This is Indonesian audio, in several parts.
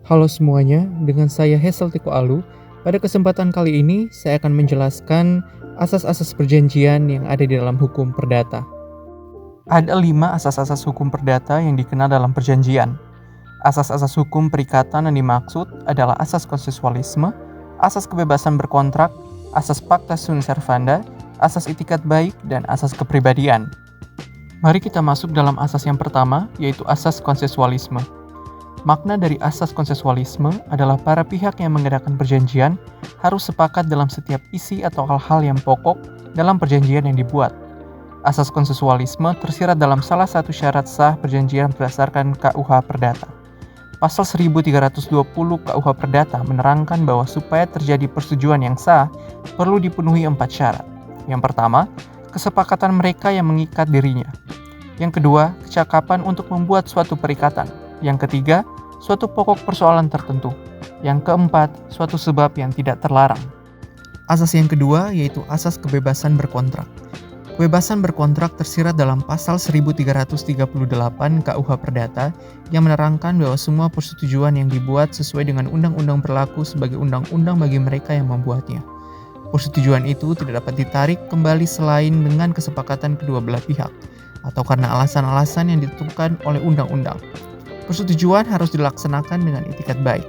Halo semuanya, dengan saya Hesel Tiko Alu. Pada kesempatan kali ini, saya akan menjelaskan asas-asas perjanjian yang ada di dalam hukum perdata. Ada 5 asas-asas hukum perdata yang dikenal dalam perjanjian. Asas-asas hukum perikatan yang dimaksud adalah asas konsensualisme, asas kebebasan berkontrak, asas pacta sunt servanda, asas itikat baik, dan asas kepribadian. Mari kita masuk dalam asas yang pertama, yaitu asas konsensualisme. Makna dari asas konsensualisme adalah para pihak yang mengadakan perjanjian harus sepakat dalam setiap isi atau hal-hal yang pokok dalam perjanjian yang dibuat. Asas konsensualisme tersirat dalam salah satu syarat sah perjanjian berdasarkan KUH Perdata. Pasal 1320 KUH Perdata menerangkan bahwa supaya terjadi persetujuan yang sah, perlu dipenuhi 4 syarat. Yang pertama, kesepakatan mereka yang mengikat dirinya. Yang kedua, kecakapan untuk membuat suatu perikatan. Yang ketiga, suatu pokok persoalan tertentu. Yang keempat, suatu sebab yang tidak terlarang. Asas yang kedua yaitu asas kebebasan berkontrak. Kebebasan berkontrak tersirat dalam pasal 1338 KUH Perdata yang menerangkan bahwa semua persetujuan yang dibuat sesuai dengan undang-undang berlaku sebagai undang-undang bagi mereka yang membuatnya. Persetujuan itu tidak dapat ditarik kembali selain dengan kesepakatan kedua belah pihak atau karena alasan-alasan yang ditentukan oleh undang-undang. Persetujuan harus dilaksanakan dengan itikat baik.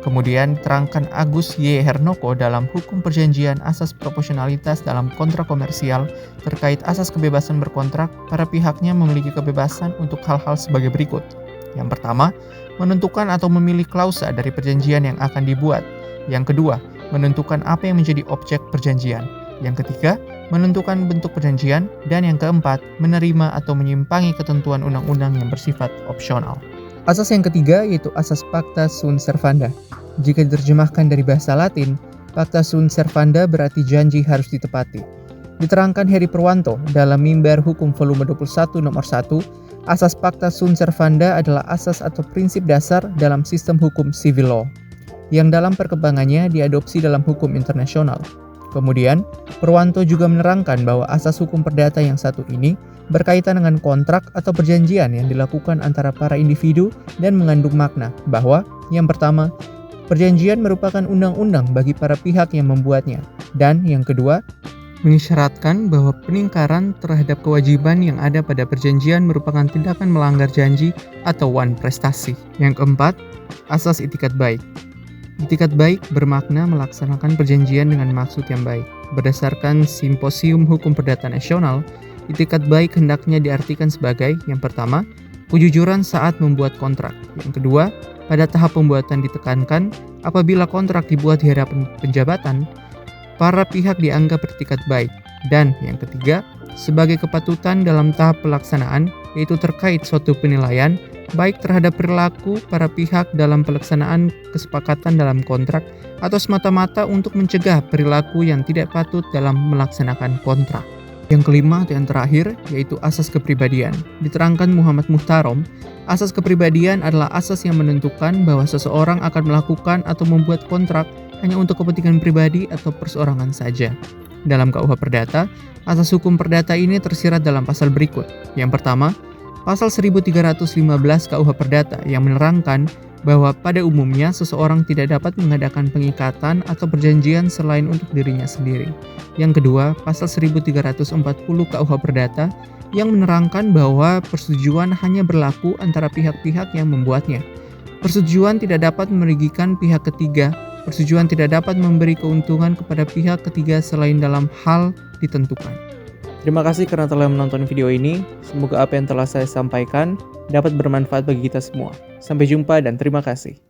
Kemudian terangkan Agus Y. Hernoko dalam Hukum Perjanjian Asas Proporsionalitas dalam Kontrak Komersial terkait asas kebebasan berkontrak, para pihaknya memiliki kebebasan untuk hal-hal sebagai berikut. Yang pertama, menentukan atau memilih klausa dari perjanjian yang akan dibuat. Yang kedua, menentukan apa yang menjadi objek perjanjian. Yang ketiga, menentukan bentuk perjanjian. Dan yang keempat, menerima atau menyimpangi ketentuan undang-undang yang bersifat opsional. Asas yang ketiga yaitu asas pacta sunt servanda. Jika diterjemahkan dari bahasa Latin, pacta sunt servanda berarti janji harus ditepati. Diterangkan Heri Purwanto dalam Mimbar Hukum volume 21 nomor 1, asas pacta sunt servanda adalah asas atau prinsip dasar dalam sistem hukum civil law, yang dalam perkembangannya diadopsi dalam hukum internasional. Kemudian, Purwanto juga menerangkan bahwa asas hukum perdata yang satu ini berkaitan dengan kontrak atau perjanjian yang dilakukan antara para individu dan mengandung makna bahwa, yang pertama, perjanjian merupakan undang-undang bagi para pihak yang membuatnya, dan yang kedua, mengisyaratkan bahwa peningkaran terhadap kewajiban yang ada pada perjanjian merupakan tindakan melanggar janji atau wan prestasi. Yang keempat, asas itikat baik. Itikat baik bermakna melaksanakan perjanjian dengan maksud yang baik. Berdasarkan Simposium Hukum Perdata Nasional, itikat baik hendaknya diartikan sebagai yang pertama, kejujuran saat membuat kontrak. Yang kedua, pada tahap pembuatan ditekankan, apabila kontrak dibuat di hadapan penjabatan, para pihak dianggap beretikat baik. Dan yang ketiga, sebagai kepatutan dalam tahap pelaksanaan, yaitu terkait suatu penilaian, baik terhadap perilaku para pihak dalam pelaksanaan kesepakatan dalam kontrak, atau semata-mata untuk mencegah perilaku yang tidak patut dalam melaksanakan kontrak. Yang kelima dan terakhir yaitu asas kepribadian. Diterangkan Muhammad Muhtarom, asas kepribadian adalah asas yang menentukan bahwa seseorang akan melakukan atau membuat kontrak hanya untuk kepentingan pribadi atau perseorangan saja. Dalam KUH Perdata, asas hukum perdata ini tersirat dalam pasal berikut. Yang pertama, pasal 1315 KUH Perdata yang menerangkan bahwa pada umumnya seseorang tidak dapat mengadakan pengikatan atau perjanjian selain untuk dirinya sendiri. Yang kedua, pasal 1340 KUH Perdata yang menerangkan bahwa persetujuan hanya berlaku antara pihak-pihak yang membuatnya. Persetujuan tidak dapat merugikan pihak ketiga. Persetujuan tidak dapat memberi keuntungan kepada pihak ketiga selain dalam hal ditentukan. Terima kasih karena telah menonton video ini. Semoga apa yang telah saya sampaikan dapat bermanfaat bagi kita semua. Sampai jumpa dan terima kasih.